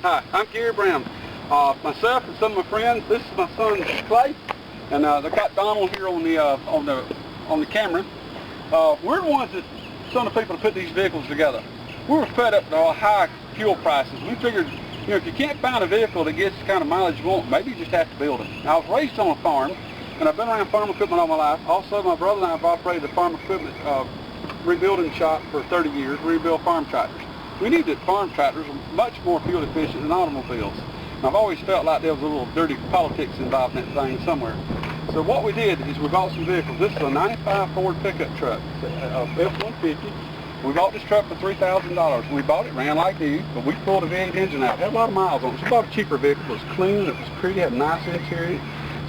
Hi, I'm Gary Brown. Myself and some of my friends. This is my son Clay, and they got Donald here on the camera. We're the ones that some of the people that put these vehicles together. We were fed up with all high fuel prices. We figured, if you can't find a vehicle that gets the kind of mileage you want, maybe you just have to build it. I was raised on a farm, and I've been around farm equipment all my life. Also, my brother and I have operated a farm equipment rebuilding shop for 30 years. We rebuild farm tractors. We knew that farm tractors were much more fuel efficient than automobiles. And I've always felt like there was a little dirty politics involved in that thing somewhere. So what we did is we bought some vehicles. This is a 95 Ford pickup truck, F-150. We bought this truck for $3,000. We bought it, ran like new, but we pulled a V8 engine out. It had a lot of miles on it. So we bought a cheaper vehicle. It was clean, it was pretty, had a nice interior.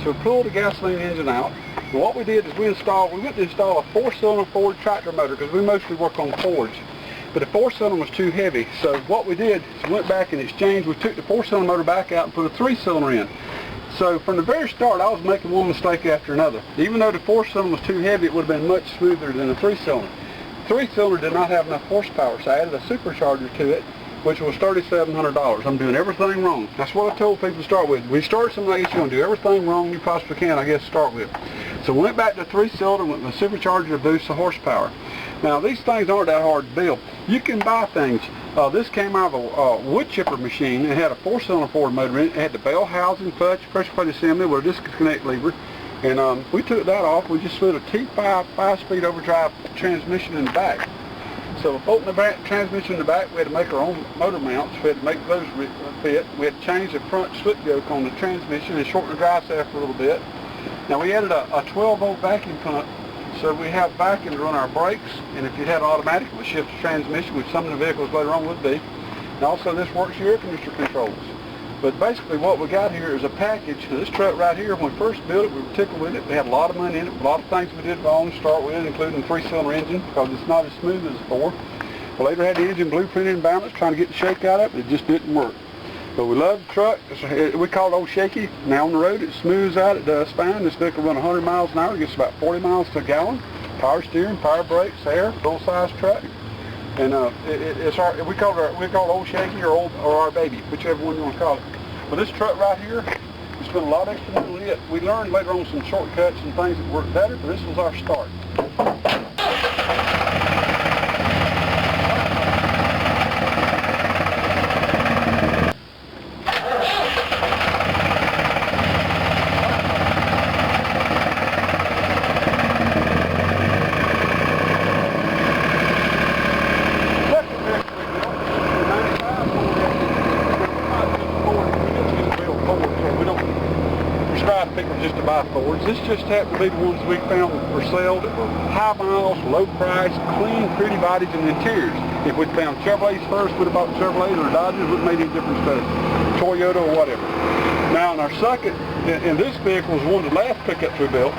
So we pulled the gasoline engine out. And what we did is we went to install a 4-cylinder Ford tractor motor, because we mostly work on Fords. But the 4-cylinder was too heavy, so what we did is we went back and exchanged. We took the 4-cylinder motor back out and put a 3-cylinder in. So from the very start, I was making one mistake after another. Even though the 4-cylinder was too heavy, it would have been much smoother than the 3-cylinder. The 3-cylinder did not have enough horsepower, so I added a supercharger to it, which was $3,700. I'm doing everything wrong. That's what I told people to start with. When you start something like this, you're going to do everything wrong you possibly can, I guess, to start with. So we went back to 3-cylinder with the supercharger to boost the horsepower. Now, these things aren't that hard to build. You can buy things. This came out of a wood chipper machine. It had a 4-cylinder Ford motor in it. It had the bell housing, clutch, pressure plate assembly with a disconnect lever. And we took that off. We just put a T5 5-speed overdrive transmission in the back. So we bolted the transmission in the back. We had to make our own motor mounts. We had to make those fit. We had to change the front slip yoke on the transmission and shorten the drive shaft a little bit. Now we added a 12-volt vacuum pump, so we have vacuum to run our brakes, and if you had automatic, it would shift the transmission, which some of the vehicles later on would be. And also this works your air conditioner controls. But basically what we got here is a package. This truck right here, when we first built it, we were tickled with it. We had a lot of money in it, a lot of things we did wrong to start with, including the 3-cylinder engine, because it's not as smooth as the 4. We later had the engine blueprinted and balanced, trying to get the shake out of it, but it just didn't work. But we love the truck. We call it Old Shaky. Now on the road, it smooths out, it does fine. This vehicle runs 100 miles an hour, it gets about 40 miles to a gallon. Power steering, power brakes, air, full-size truck. And we call it Old Shaky or our baby, whichever one you want to call it. But this truck right here, we spent a lot of extra money on it. We learned later on some shortcuts and things that work better, but this was our start. People just to buy Fords. This just happened to be the ones we found for sale that were high miles, low price, clean, pretty bodies and interiors. If we'd found Chevrolets first, we'd have bought Chevrolets or Dodges, wouldn't make any difference to us. Toyota or whatever. Now in our second, and this vehicle was one of the last pickups we built,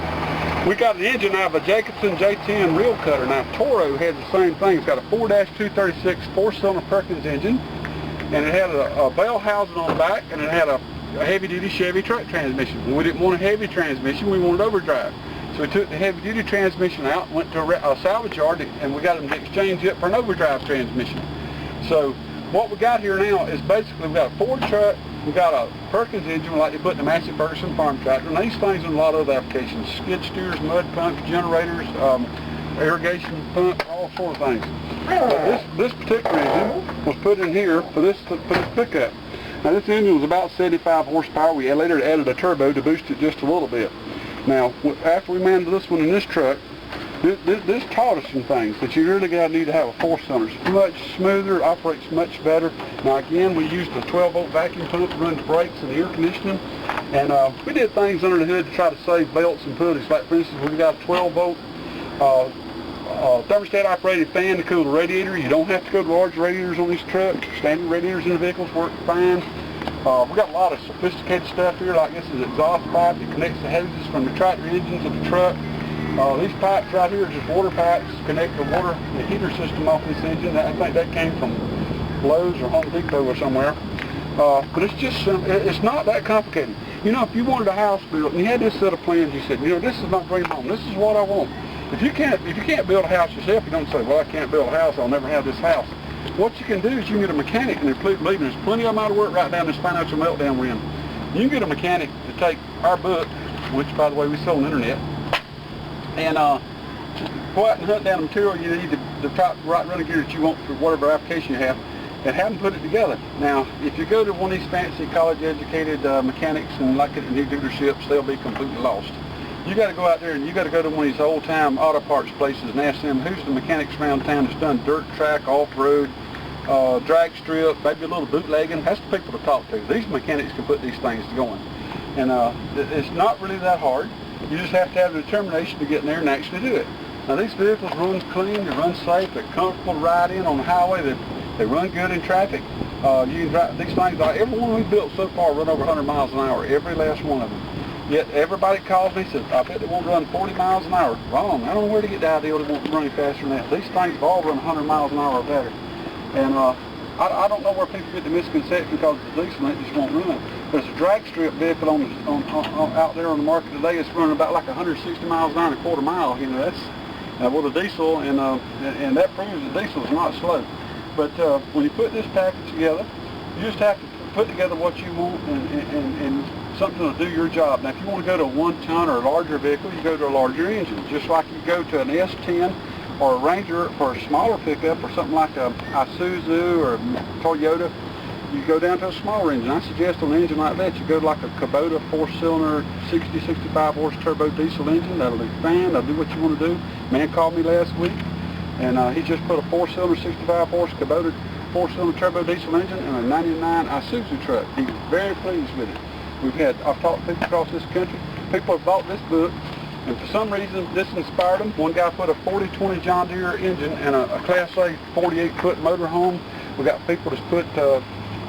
we got an engine out of a Jacobsen J10 reel cutter. Now Toro has the same thing. It's got a 4-236 4-cylinder Perkins engine, and it had a bell housing on the back, and it had a heavy-duty Chevy truck transmission. When we didn't want a heavy transmission, we wanted overdrive. So we took the heavy-duty transmission out, went to a salvage yard, and we got them to exchange it for an overdrive transmission. So what we got here now is basically we got a Ford truck, we got a Perkins engine like they put in the Massey Ferguson farm tractor, and these things in a lot of other applications: skid steers, mud pumps, generators, irrigation pump, all sorts of things. But this particular engine was put in here for this pickup. Now this engine was about 75 horsepower. We later added a turbo to boost it just a little bit. Now after we mounted this one in this truck, this taught us some things that you really need to have a 4-cylinder. It's much smoother, operates much better. Now again, we used a 12-volt vacuum pump to run the brakes and the air conditioning. And we did things under the hood to try to save belts and pulleys. Like for instance, we got a 12-volt thermostat operated fan to cool the radiator. You don't have to go to large radiators on these trucks. Standard radiators in the vehicles work fine. We got a lot of sophisticated stuff here, like this is exhaust pipe that connects the hoses from the tractor engine to the truck. These pipes right here are just water pipes, connect the heater system off this engine. I think that came from Lowe's or Home Depot or somewhere. But it's just it's not that complicated. You know, if you wanted a house built and you had this set of plans, you said, you know, this is my dream home. This is what I want. If you can't build a house yourself, you don't say, well, I can't build a house. I'll never have this house. what you can do is you can get a mechanic, and believe me, there's plenty of them out of work right down this financial meltdown we're in. You can get a mechanic to take our book, which by the way we sell on the internet, and go out and hunt down the material you need, the top right running gear that you want for whatever application you have, and have them put it together. Now, if you go to one of these fancy college-educated mechanics and like it in new dealerships, they'll be completely lost. You got to go out there and you got to go to one of these old-time auto parts places and ask them who's the mechanics around town that's done dirt track, off-road, drag strip, maybe a little bootlegging. That's the people to talk to. These mechanics can put these things going. And it's not really that hard. You just have to have the determination to get in there and actually do it. Now these vehicles run clean, they run safe, they're comfortable to ride in on the highway, they run good in traffic. You can drive these things, every one we've built so far run over 100 miles an hour, every last one of them. Yet everybody calls me and says, I bet they won't run 40 miles an hour. Wrong. I don't know where to get the idea they won't run any faster than that. These things have all run 100 miles an hour or better. And I don't know where people get the misconception because the diesel and it just won't run. There's a drag strip vehicle out there on the market today that's running about like 160 miles an hour and a quarter mile. You know, that's with a diesel, and that proves that diesel is not slow. But when you put this package together, you just have to put together what you want and something to do your job. Now, if you want to go to a 1-ton or a larger vehicle, you go to a larger engine, just like you go to an S10 or a Ranger for a smaller pickup, or something like a Isuzu or a Toyota. You go down to a smaller engine. I suggest on an engine like that, you go to like a Kubota 4-cylinder, 60, 65 horse turbo diesel engine. That'll do fine. That'll do what you want to do. Man called me last week, and he just put a 4-cylinder, 65 horse Kubota 4-cylinder turbo diesel engine in a 99 Isuzu truck. He was very pleased with it. I've talked to people across this country. People have bought this book, and for some reason this inspired them. One guy put a 4020 John Deere engine in a Class A 48-foot motorhome. We got people that's put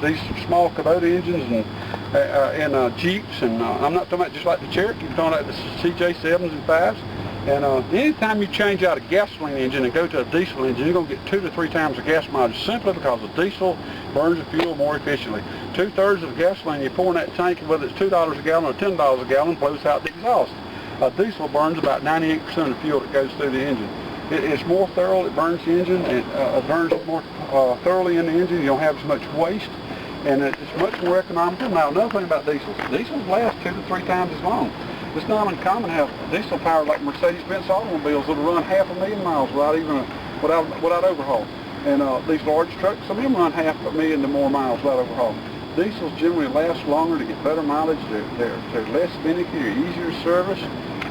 these small Kubota engines and Jeeps, and I'm not talking about just like the Cherokee, I'm talking about the CJ7s and 5s. And anytime you change out a gasoline engine and go to a diesel engine, you're going to get 2 to 3 times the gas mileage, simply because the diesel burns the fuel more efficiently. 2/3 of the gasoline you pour in that tank, whether it's $2 a gallon or $10 a gallon, blows out the exhaust. Diesel burns about 98% of the fuel that goes through the engine. It's more thorough, it burns the engine, it burns more thoroughly in the engine, you don't have as much waste, and it's much more economical. Now, another thing about diesels last 2 to 3 times as long. It's not uncommon to have diesel powered like Mercedes-Benz automobiles that'll run 500,000 miles without overhaul. And these large trucks, some of them run 500,000 to more miles without overhaul. Diesels generally last longer to get better mileage. They're less finicky. They're easier to service.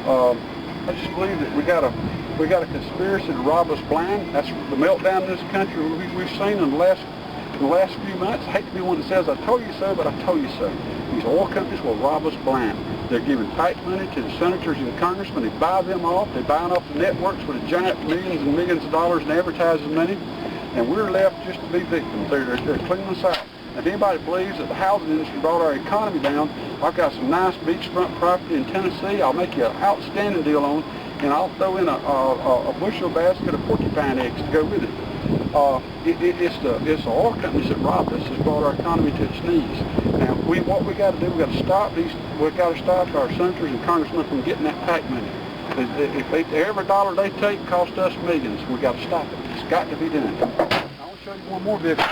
I just believe that we got a conspiracy to rob us blind. That's the meltdown in this country we've seen in the last few months. I hate to be one that says I told you so, but I told you so. These oil companies will rob us blind. They're giving tight money to the senators and congressmen. They buy them off. They're buying off the networks with giant millions and millions of dollars in advertising money, and we're left just to be victims. They're cleaning us out. If anybody believes that the housing industry brought our economy down, I've got some nice beachfront property in Tennessee. I'll make you an outstanding deal on, and I'll throw in a bushel basket of porcupine eggs to go with it. It's the oil companies that robbed us, that's brought our economy to its knees. Now, what we got to do, we got to stop our senators and congressmen from getting that PAC money. If every dollar they take costs us millions, we got to stop it. It's got to be done. I want to show you one more vehicle.